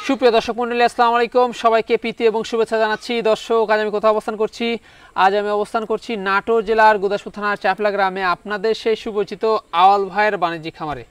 সুপ্রিয় দর্শক মণ্ডলী, আসসালামু আলাইকুম। সবাইকে প্রীতি এবং শুভেচ্ছা জানাচ্ছি। দর্শক, আজ আমি কোথাও অবস্থান করছি? আজ আমি অবস্থান করছি নাটোর জেলার গুদাসপুর থানার চাপলা গ্রামে, আপনাদের সেই সুপরিচিত আওয়াল ভাইয়ের বাণিজ্যিক খামারে।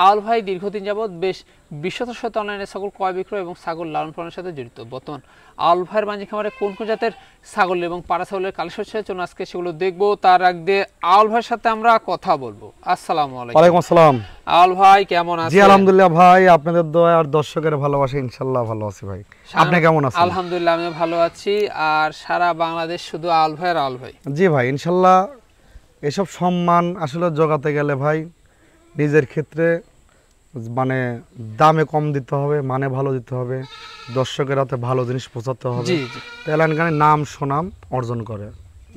আওয়াল ভাই দীর্ঘদিন যাবৎ বেশ বিশ্বতার সাথে অনলাইনে ছাগল ক্রয় বিক্রয় এবং ছাগল লালন পালনের সাথে জড়িত। বর্তমান আওয়াল ভাইয়ের বাণিজ্যিক খামারে কোন কোন জাতের ছাগল এবং পাড়া ছাগলের কালেকশন জন্য আজকে সেগুলো দেখবো। তার আগে আওয়াল ভাইয়ের সাথে আমরা কথা বলবো। আসসালামু আলাইকুম। ওয়ালাইকুম আসসালাম। আওয়াল ভাই কেমন আছেন? জি আলহামদুলিল্লাহ ভাই, আপনাদের দোয়া আর দর্শকের ভালোবাসা ইনশাআল্লাহ ভালো আছি ভাই। আপনি কেমন আছেন? আলহামদুলিল্লাহ আমি ভালো আছি। আর সারা বাংলাদেশ শুধু আওয়াল ভাই আর আওয়াল ভাই। জি ভাই, ইনশাআল্লাহ এসব সম্মান আসলে জোগাতে গেলে ভাই নিজের ক্ষেত্রে মানে দামে কম দিতে হবে, মানে ভালো দিতে হবে, দর্শকের হাতে ভালো জিনিস পৌঁছাতে হবে। জি জি, তেলেঙ্গানায় নাম সুনাম অর্জন করে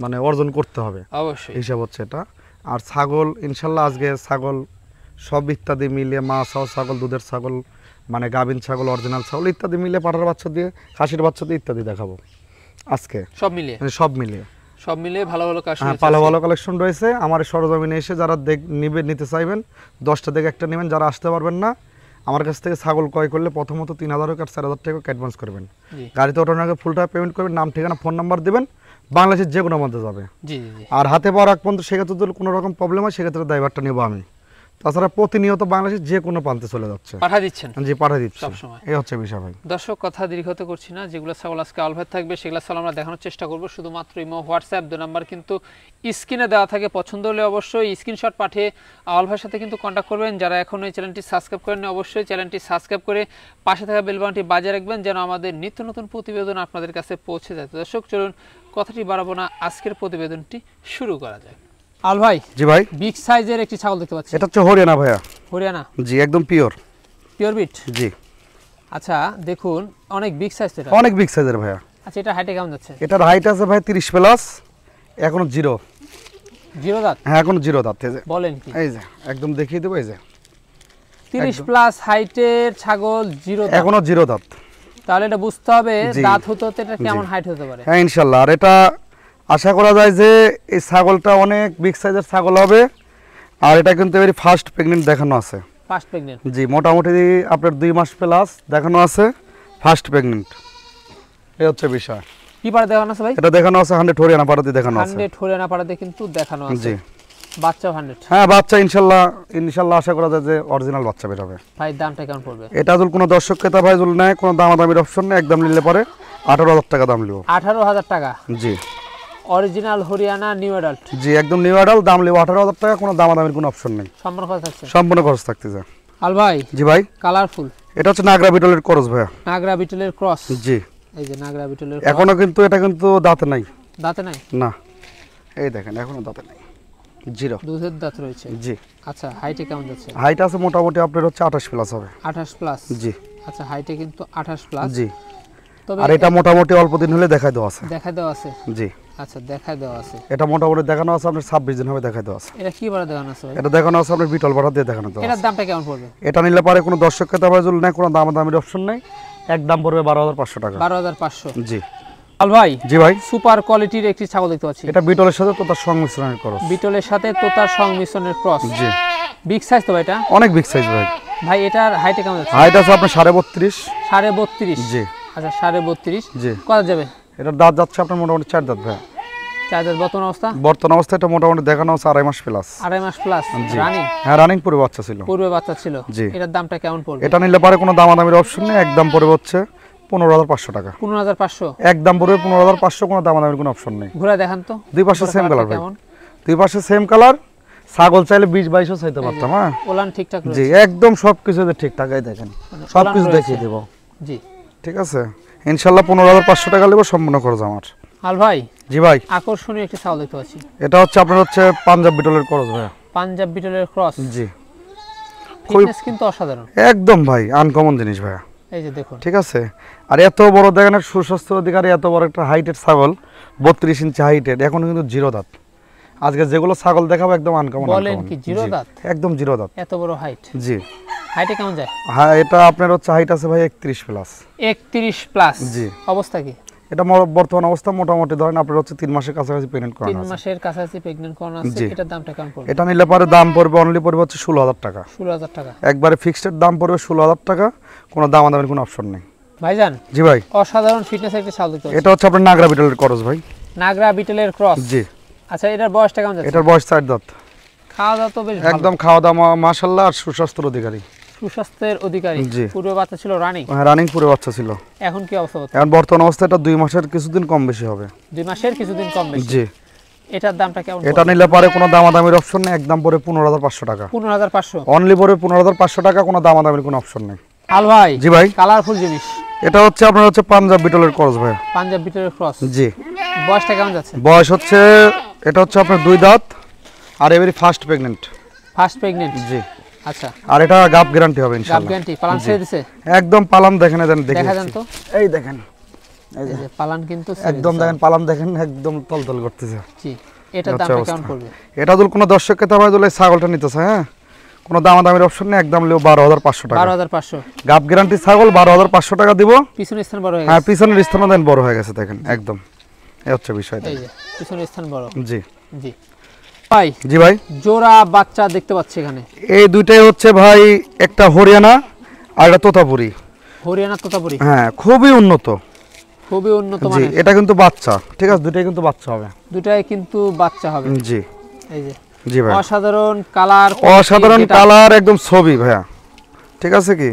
মানে অর্জন করতে হবে অবশ্যই। হিসাব হচ্ছে এটা। আর ছাগল ইনশাআল্লাহ আজকে ছাগল সব ইত্যাদি মিলিয়ে মাছাও ছাগল, দুধের ছাগল মানে গাভিন ছাগল, অরিজিনাল ছাগল ইত্যাদি মিলিয়ে পাঠার বাচ্চা দিয়ে, খাসির বাচ্চা দিয়ে ইত্যাদি দেখাবো আজকে। সব মিলিয়ে সব মিলিয়ে ভালো ভালো কালেকশন। হ্যাঁ, ভালো কালেকশন রয়েছে। আমার সরজমিনে এসে যারা নিতে চাইবেন 10টা থেকে একটা নেবেন। যারা আসতে পারবেন না, আমার কাছ থেকে ছাগল ক্রয় করলে প্রথমত 3000 আর 4000 টাকা অ্যাডভান্স করবেন। গাড়িতে ওঠানোর আগে ফুল টাকা পেমেন্ট করবেন, নাম ঠিকানা ফোন নাম্বার দেবেন, বাংলাদেশের যে কোনো মধ্যে যাবে। আর হাতে পাওয়ার আগ পর্যন্ত সেক্ষেত্রে যদি কোনো রকম প্রবলেম হয় সেক্ষেত্রে ড্রাইভারটা নেবো আমি। তাছাড়া প্রতিনিয়ত বাংলাদেশের যে কোনো প্রান্তে চলে যাচ্ছে, পাঠা দিচ্ছেন। জি, পাঠা দিচ্ছি সবসময়। এই হচ্ছে বিষয় ভাই। দর্শক, কথা দীর্ঘত করছি না। যেগুলো ছাগল আজকে আওয়াল ভাই থাকবে সেগুলো ছাগল আমরা দেখানোর চেষ্টা করবো। শুধুমাত্র ইমো, হোয়াটসঅ্যাপ 2 নাম্বার কিন্তু স্ক্রিনে দেওয়া থাকে। পছন্দ হলে অবশ্যই স্ক্রিনশট পাঠিয়ে আওয়াল ভাইয়ের সাথে কিন্তু কন্ট্যাক্ট করবেন। যারা এখনো এই চ্যানেলটি সাবস্ক্রাইব করেননি অবশ্যই চ্যানেলটি সাবস্ক্রাইব করে পাশে থাকা বেল বাটনটি বাজিয়ে রাখবেন, যেন আমাদের নিত্য নতুন প্রতিবেদন আপনাদের কাছে পৌঁছে যায়। দর্শক চলুন কথাটি বাড়াবো না, আজকের প্রতিবেদনটি শুরু করা যায়। আল ভাই। জি ভাই, বিগ সাইজের একটি ছাগল দেখতে পাচ্ছি। এটা হচ্ছে হরিয়ানা ভাইয়া। হরিয়ানা? জি, একদম পিওর বিট। জি। আচ্ছা দেখুন, অনেক বিগ সাইজ, এটা অনেক বিগ সাইজের ভাইয়া। আচ্ছা, এটা হাইটে কেমন যাচ্ছে? এটার হাইট আছে ভাই 30 প্লাস, এখনো জিরো দাঁত। হ্যাঁ, এখনো জিরো দাঁত। এই যে বলেন কি? এই যে একদম দেখিয়ে দেবো। এই যে 30 প্লাস হাইটের ছাগল, জিরো দাঁত, এখনো জিরো দাঁত। তাহলে এটা বুঝতে হবে দাঁত হতে হতে এটা কেমন হাইট হতে পারে। হ্যাঁ ইনশাআল্লাহ। আর এটা আশা করা যায় যে এই ছাগলটা অনেক বিগ সাইজের ছাগল হবে। আর এটা কিন্তু এবারে ফার্স্ট প্রেগনেন্ট দেখানো আছে। First pregnant? জি, মোটামুটি আপনার 2 মাস প্লাস দেখানো আছে, ফার্স্ট প্রেগনেন্ট। এই হচ্ছে বিষয়। কি পাড়া দেখানো আছে ভাই? এটা দেখানো আছে 100 হরিয়ানা পাড়াতে দেখানো আছে। 100 হরিয়ানা পাড়াতে কিন্তু দেখানো আছে। জি। বাচ্চাও 100? হ্যাঁ, বাচ্চা ইনশাআল্লাহ আশা করা যায় যে অরিজিনাল বাচ্চা বের হবে। ভাই দামটা কেমন পড়বে? এটা যদি কোনো দর্শক ক্রেতা ভাই যদি নেয়, কোনো দামাদামির অপশন নেই, একদম নিলে পরে 18000 টাকা দাম লিব। 18000 টাকা? জি। Original Haryana new adult? জি, একদম নিউ অ্যাডাল্ট, দাম লিব 18000 টাকা, কোনো দামাদামির কোনো অপশন নেই। সম্পূর্ণ খরচ থাকছে? সম্পূর্ণ খরচ থাকতেছে। আল ভাই। জি ভাই। কালারফুল? এটা হচ্ছে নাগরা বিটলের ক্রস ভাইয়া। নাগরা বিটলের ক্রস? জি। এই যে নাগরা বিটলের ক্রস। এখনো কিন্তু এটা কিন্তু দাঁতে নাই। দাঁতে নাই? না, এই দেখেন এখনো দাঁতে নাই, জিরো দুধের দাঁত রয়েছে। জি। আচ্ছা, হাইটে কেমন যাচ্ছে? হাইট আছে মোটামুটি আপনার হচ্ছে 28 প্লাস হবে। 28 প্লাস? জি। আচ্ছা, হাইটে কিন্তু 28 প্লাস। জি। তবে আর এটা মোটামুটি অল্প দিন হলে দেখাই দেওয়া আছে। দেখাই দেওয়া আছে? জি। আচ্ছা, দেখাই দেওয়া আছে। এটা মোটামুটি দেখানো আছে আপনার 26 দিন হবে দেখাই দেওয়া আছে। এটা কি বারে দেখানো আছে ভাই? এটা দেখানো আছে আপনার বিটল বাড়া দিয়ে দেখানো আছে। এটার দামটা কেমন পড়বে? এটা নিলে পারে কোনো দর্শক ক্রেতা ভাই যদি নেয়, কোনো দামাদামির অপশন নাই, একদম পড়বে 12500 টাকা। 12500? জি। আল ভাই। জি ভাই। সুপার কোয়ালিটির একটি ছাগল দেখতে পাচ্ছি। এটা বিটলের সাথে তোতার সংমিশ্রণের ক্রস। বিটলের সাথে তোতার সংমিশ্রণের ক্রস? জি। বিগ সাইজ তো ভাই? এটা অনেক বিগ সাইজ ভাই। ভাই এটার হাইটে কেমন আছে? হাইট আছে আপনার 32.5। 32.5? জি। আচ্ছা, 32.5? জি। কত যাবে? এটা দাঁত যাচ্ছে আপনার মোটামুটি 4 দাঁত ভাই। 4 দাঁত বর্তমান অবস্থা? বর্তমান অবস্থা এটা মোটামুটি দেখানো আছে 2.5 মাস প্লাস। 2.5 মাস প্লাস রানিং? হ্যাঁ, রানিং পূর্বে বাচ্চা ছিল। পূর্বে বাচ্চা ছিল? জি। এটার দামটা কেমন পড়বে? এটা নিলে পারে কোনো দামাদামির অপশন নেই, একদম পড়বে হচ্ছে 15500 টাকা। 15500? একদম পড়বে 15500, কোনো দামাদামির কোনো অপশন নেই। ঘুরে দেখান তো। দুই পাশে সেম কালার ভাই। দুই পাশে সেম কালার। ছাগল চাইলে 20-22ও চাইতে পারতাম। হ্যাঁ, ওলান ঠিকঠাক রয়েছে? জি, একদম সবকিছুতে ঠিকঠাক। এই দেখেন সবকিছু দেখিয়ে দেব। জি, ঠিক আছে। ইনশাআল্লাহ 15500 টাকা নেব, সম্পূর্ণ খরচ আমার। আল ভাই। জি ভাই। আকর্ষণীয় একটি ছাগল দেখতে পাচ্ছি। এটা হচ্ছে আপনার হচ্ছে পাঞ্জাব বিটলের ক্রস ভাই। পাঞ্জাব বিটলের ক্রস? জি। ফিটনেস কিন্তু অসাধারণ একদম ভাই, আনকমন জিনিস ভাই। এই যে দেখুন, ঠিক আছে। আর এত বড় দেখেন সুস্বাস্থ্য অধিকারী, এত বড় একটা হাইটের ছাগল, 32 ইঞ্চি হাইটের, এখনো কিন্তু জিরো দাঁত। আজকে যেগুলো ছাগল দেখাবো একদম আনকমন। বলেন কি? জিরো দাঁত? একদম জিরো দাঁত। এত বড় হাইট? জি। হাইটে কেমন যায়? হ্যাঁ, এটা আপনার হচ্ছে হাইট আছে ভাই 31 প্লাস। 31 প্লাস? জি। অবস্থা কি? এটা বর্তমান অবস্থা মোটামুটি ধরেন আপনার হচ্ছে 3 মাসের কাছাকাছি প্রেগন্যান্ট করানো আছে। 3 মাসের কাছাকাছি প্রেগন্যান্ট করানো আছে। এটার দামটা কেমন পড়বে? এটা নিলে পরে দাম পড়বে অনলি পড়বে হচ্ছে 16000 টাকা। 16000 টাকা? একবারে ফিক্সড দাম পড়বে 16000 টাকা, কোনো দামাদামির কোনো অপশন নেই। ভাইজান জি ভাই অসাধারণ ফিটনেস একটা ছাগল দেখতে পাচ্ছি। এটা হচ্ছে আপনার নাগরা বিটলের ক্রস ভাই। নাগরা বিটলের ক্রস। জি। আচ্ছা এটার বয়সটা কেমন যাচ্ছে? এটার বয়স 4 দাঁত। খাওয়া দাওয়া তো বেশ ভালো। একদম খাওয়া দাওয়া মাশাআল্লাহ আর সুস্বাস্থ্যের অধিকারী। সুস্বাস্থ্যের অধিকারী। জি। পূর্বে বাচ্চা ছিল রানিং। হ্যাঁ রানিং পুরো বাচ্চা ছিল। এখন কি অবস্থা হচ্ছে? এখন বর্তমান অবস্থায় এটা 2 মাসের কিছুদিন কম বেশি হবে। 2 মাসের কিছুদিন কম বেশি। জি। এটার দামটা কেমন? এটা নিলে পারে কোনো দামাদামির অপশন নেই, একদম পরে 15500 টাকা। 15500 অনলি পরে 15500 টাকা, কোনো দামাদামির কোনো অপশন নেই। আল ভাই। জি ভাই। কালারফুল জিনিস। এটা হচ্ছে আপনার হচ্ছে পাঞ্জাব বিটলের ক্রস ভাই। পাঞ্জাব বিটলের ক্রস। জি। বয়সটা কেমন যাচ্ছে? বয়স হচ্ছে এটা হচ্ছে আপনার 2 দাঁত আর এবারে ফার্স্ট প্রেগন্যান্ট। First pregnant. জি। আচ্ছা। আর এটা গাব গ্যারান্টি হবে গাব ইনশাআল্লাহ। গ্যারান্টি পালান ছেড়ে দিছে? একদম পালান দেখেন দেখা যান তো। এই দেখেন। এই যে পালান কিন্তু একদম দেখেন পালান দেখেন একদম তলতল করতেছে। জি। এটার দামটা কেমন পড়বে? এটা যদি কোনো দর্শককে তাহলে যদি ছাগলটা নিতে চায়, হ্যাঁ কোনো দামাদামির অপশন নেই, একদম লিও 12500 টাকা। 12500 গাব গ্যারান্টি ছাগল 12500 টাকা দিব। পিছনের স্থান বড় হয়ে হ্যাঁ গেছে। পিছনের স্থানও দেন বড় হয়ে গেছে দেখেন একদম। এই হচ্ছে বিষয়টা। এই যে পিছনের স্থান বড়। জি। জি। ভাই। জি ভাই। জোড়া বাচ্চা দেখতে পাচ্ছি এখানে। এই দুইটাই হচ্ছে ভাই একটা হরিয়ানা আর একটা তোতাপুরি। হরিয়ানা তোতাপুরি। হ্যাঁ খুবই উন্নত। খুবই উন্নত জি মানের। এটা কিন্তু বাচ্চা, ঠিক আছে দুইটাই কিন্তু বাচ্চা হবে। দুটাই কিন্তু বাচ্চা হবে। জি। এই যে জি ভাই। অসাধারণ কালার। অসাধারণ কালার একদম ছবি ভাইয়া, ঠিক আছে কি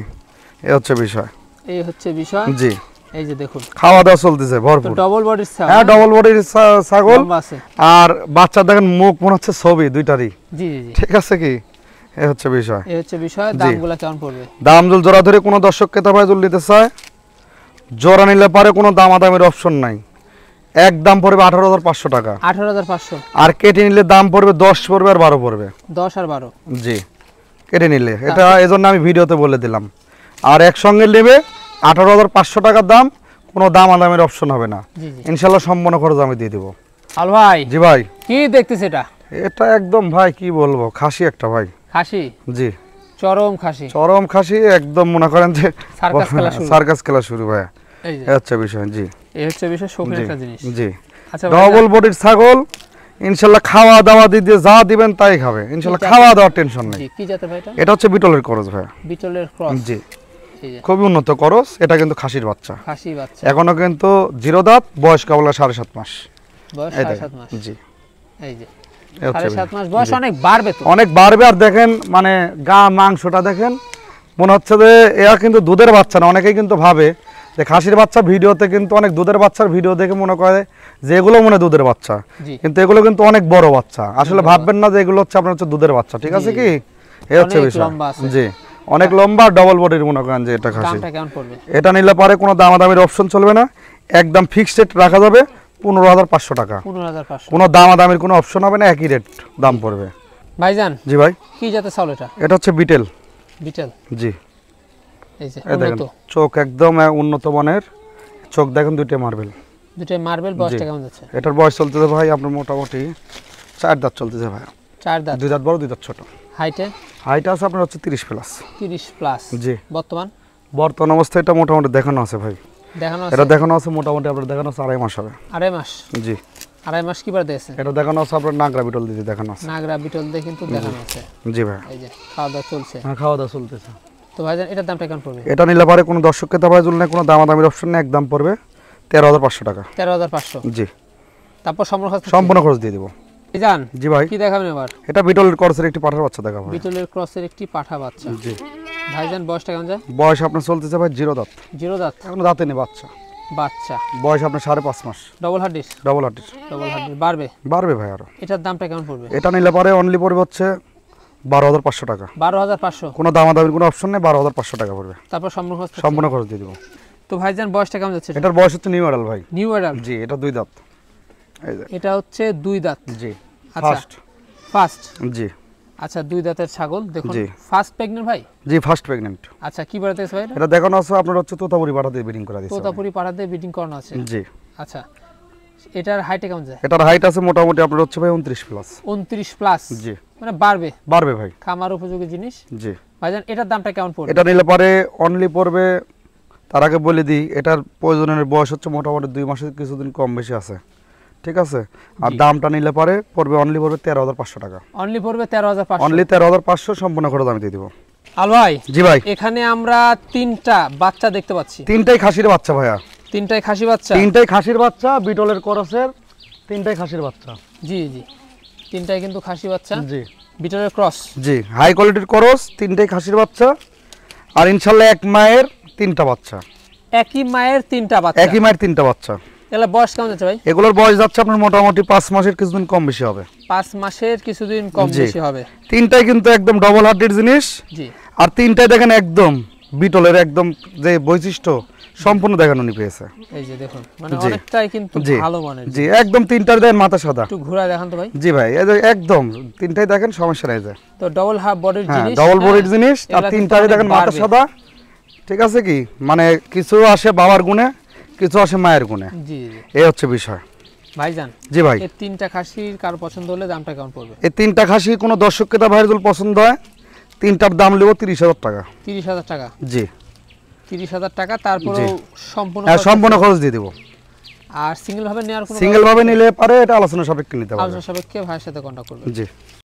এই হচ্ছে বিষয়। এই হচ্ছে বিষয়। জি। এই যে দেখুন খাওয়া দাওয়া চলতেছে ভরপুর। ডবল বডির ছাগল। হ্যাঁ ডবল বডির ছাগল। লম্বা আছে। আর বাচ্চা দেখেন মুখ মনে হচ্ছে ছবি দুইটারই। জি জি জি। ঠিক আছে কি এই হচ্ছে বিষয়। এই হচ্ছে বিষয়। দামগুলো কেমন পড়বে? দাম জল জোড়া ধরে কোনো দর্শককে তারপরে জল নিতে চায়, জোড়া নিলে পারে কোনো দামাদামির অপশন নাই, একদম পড়বে 18500 টাকা। 18500। আর কেটে নিলে দাম পড়বে 10 পড়বে আর 12 পড়বে। 10 আর 12। জি কেটে নিলে এটা এজন্য আমি ভিডিওতে বলে দিলাম। আর একসঙ্গে নেবে 18500 টাকার দাম, কোনো দামাদামির অপশন হবে না। জি জি। ইনশাআল্লাহ সম্পূর্ণ খরচ আমি দিয়ে দেব। আল ভাই। জি ভাই। কি দেখতেছ এটা? এটা একদম ভাই কি বলবো খাসি একটা ভাই। খাসি। জি। চরম খাসি। চরম খাসি একদম মনে করেন যে সার্কাস খেলা শুরু ভাই। এই যে এই হচ্ছে বিষয়। জি। এই হচ্ছে বিষয় শৌখিন একটা জিনিস। জি। আচ্ছা ডবল বডির ছাগল ইনশাআল্লাহ খাওয়া দাওয়া দিয়ে যা দিবেন তাই খাবে ইনশাআল্লাহ, খাওয়া দাওয়ার টেনশন নেই। জি কি জাতের ভাই এটা? এটা হচ্ছে বিটলের ক্রস ভাই। বিটলের ক্রস। জি। এই যে খুবই উন্নত ক্রস, এটা কিন্তু খাসির বাচ্চা। খাসি বাচ্চা। এখনো কিন্তু 0 দাঁত, বয়স কেবল 7.5 মাস। বয়স এই 7.5 মাস। জি। এই যে এই হচ্ছে 7.5 মাস বয়স, অনেক বাড়বে তো। অনেক বাড়বে। আর দেখেন মানে গা মাংসটা দেখেন মনে হচ্ছে যে এরা কিন্তু দুধের বাচ্চা না। অনেকেই কিন্তু ভাবে যে খাসির বাচ্চা ভিডিওতে কিন্তু অনেক দুধের বাচ্চার ভিডিও দেখে মনে করে যে এগুলো মনে দুধের বাচ্চা, কিন্তু এগুলো কিন্তু অনেক বড় বাচ্চা। আসলে ভাববেন না যে এগুলো হচ্ছে আপনার হচ্ছে দুধের বাচ্চা, ঠিক আছে কি এই হচ্ছে বিষয়। জি অনেক লম্বা ডবল বডির মনে করেন যে এটা খাসি। দামটা কেমন পড়বে? এটা নিলে পারে কোনো দামাদামির অপশন চলবে না, একদম ফিক্সড রেট রাখা যাবে 15500 টাকা। 15500। কোনো দামাদামির কোনো অপশন হবে না, একই রেট দাম পড়বে। ভাইজান। জি ভাই। কি জাতের ছাগল এটা? এটা হচ্ছে বিটেল। বিটেল। জি। এই যে এই দেখেন উন্নত চোখ একদম উন্নত মানের চোখ, দেখেন দুইটা মার্বেল। দুটো মার্বেল। বয়সটা কেমন যাচ্ছে? এটার বয়স চলতেছে ভাই আপনার মোটামুটি 4 দাঁত চলতেছে ভাই। 4 দাঁত। 2 দাঁত বড় 2 দাঁত ছোট। হাইটে? হাইট আছে আপনার হচ্ছে 30 প্লাস। 30 প্লাস। জি। বর্তমান অবস্থায় এটা মোটামুটি দেখানো আছে ভাই। দেখানো আছে? এটা দেখানো আছে মোটামুটি আপনার দেখানো আছে 2.5 মাস হবে। 2.5 মাস। জি। 2.5 মাস কি বার দিয়েছে? এটা দেখানো আছে আপনার নাগরা বিটল দিতে দেখানো আছে। নাগরা বিটল দিয়ে কিন্তু দেখানো আছে। জি ভাই। এই যে খাওয়া দাওয়া চলছে। হ্যাঁ খাওয়া দাওয়া চলতেছে। তো ভাইজান এটার দামটা কেমন পড়বে? এটা নিলে পারে কোনো দর্শককে তারপরে জন্য কোনো দামাদামির অপশন নেই, একদম পড়বে 13500 টাকা। 13500। জি। তারপর সম্পূর্ণ খরচ দিয়ে দেব। জান। জি ভাই। কি দেখাবেন এবার? এটা বিটলের ক্রসের একটি পাঠার বাচ্চা দেখাবো। বিটলের ক্রসের একটি পাঠা বাচ্চা। জি। ভাইজান বয়সটা কেমন যায়? বয়স আপনার চলতেছে ভাই 0 দাঁত। 0 দাঁত। এখনো দাঁতে নেই বাচ্চা। বাচ্চা। বয়স আপনার 5.5 মাস। ডবল হার্ডিস। ডবল হার্টিস। ডবল হার্ডিস বাড়বে? বাড়বে ভাই আরো। এটার দামটা কেমন পড়বে? এটা নিলে পরে অনলি পড়বে হচ্ছে 12500 টাকা। 12500। কোনো দামাদামির কোনো অপশন নেই, 12500 টাকা পড়বে। তারপর সম্পূর্ণ খরচ দিয়ে দেব। তো ভাইজান বয়সটা কেমন যাচ্ছে? এটার বয়স হচ্ছে নিউ অ্যাডাল্ট ভাই। New adult. জি। এটা 2 দাঁত। এই যে এটা হচ্ছে 2 দাঁত। জি। আচ্ছা ফার্স্ট। জি। আচ্ছা 2 দাঁতের ছাগল দেখুন। জি। ফার্স্ট প্রেগন্যান্ট ভাই? জি ফার্স্ট প্রেগন্যান্ট। আচ্ছা কি বাড়াতে আছে ভাই এটা? এটা দেখানো আছে আপনার হচ্ছে তোতাপুরি পাঠা দিয়ে ব্রিডিং করা দিয়েছে। তোতাপুরি পাঠা দিয়ে ব্রিডিং করানো আছে। জি। আচ্ছা এটার হাইটে কেমন যায়? এটার হাইট আছে মোটামুটি আপনার হচ্ছে ভাই 29 প্লাস। 29 প্লাস। জি। মানে বাড়বে ভাই। খামার উপযোগী জিনিস। জি। ভাইজান এটার দামটা কেমন পড়বে? এটা নিলে পরে অনলি পড়বে, তার আগে বলে দিই এটার প্রয়োজনের বয়স হচ্ছে মোটামুটি 2 মাসের কিছুদিন কম বেশি আছে, ঠিক আছে। আর দামটা নিলে পরে পড়বে অনলি পড়বে 13500 টাকা। অনলি পড়বে 13500। অনলি 13500 সম্পূর্ণ খরচ আমি দিয়ে দেব। আল ভাই, জি ভাই, এখানে আমরা তিনটা বাচ্চা দেখতে পাচ্ছি। তিনটাই খাসির বাচ্চা ভাইয়া, তিনটাই খাসি বাচ্চা। তিনটাই খাসির বাচ্চা, বিটলের ক্রসের তিনটাই খাসির বাচ্চা। জি জি, তিনটাই কিন্তু খাসি বাচ্চা, জি বিটলের ক্রস। জি, হাই কোয়ালিটির ক্রস, তিনটাই খাসির বাচ্চা, আর ইনশাল্লাহ এক মায়ের তিনটা বাচ্চা। একই মায়ের তিনটা বাচ্চা, একই মায়ের তিনটা বাচ্চা। এগুলা বয়স কেমন যাচ্ছে ভাই? এগুলোর বয়স যাচ্ছে আপনার মোটামুটি 5 মাসের কিছুদিন কম বেশি হবে। 5 মাসের কিছুদিন কম জি। বেশি হবে। তিনটাই কিন্তু একদম ডবল হার্টের জিনিস। জি, আর তিনটাই দেখেন একদম বিটলের একদম যে বৈশিষ্ট্য সম্পূর্ণ দেখানো পেয়েছে। এই যে দেখুন, মানে জি। অনেকটাই কিন্তু জি ভালো মানের। জি, একদম তিনটার দেন মাথা সাদা। একটু ঘোরা দেখান তো ভাই। জি ভাই, এই যে একদম তিনটাই দেখেন, সমস্যা নাই যে। তো ডবল হাফ বডির হ্যাঁ, জিনিস, ডবল বডির জিনিস, আর এগুলা কিন্তু তিনটাই অনেক দেখেন মাথা বাড়বে। সাদা। ঠিক আছে, কি মানে কিছু আসে বাবার গুণে, কিছু আসে মায়ের গুণে, জি জি এই হচ্ছে বিষয়। ভাইজান, জি ভাই, এই তিনটা খাসির কার পছন্দ হলে দামটা কেমন পড়বে? এই তিনটা খাসি কোনো দর্শক ক্রেতা ভাইয়ের যদি পছন্দ হয়, তিনটার দাম নেব 30,000 টাকা। 30,000 টাকা। জি 30,000 টাকা, তারপরে সম্পূর্ণ হ্যাঁ, খরচ সম্পূর্ণ আছে? খরচ দিয়ে দেবো। আর সিঙ্গেল ভাবে নেওয়ার কোনো সিঙ্গেল ভাবে নিলে পারে, এটা আলোচনা সাপেক্ষে নিতে আলোচনা পারবে। সাপেক্ষে ভাইয়ের সাথে কন্টাক্ট করবেন। জি।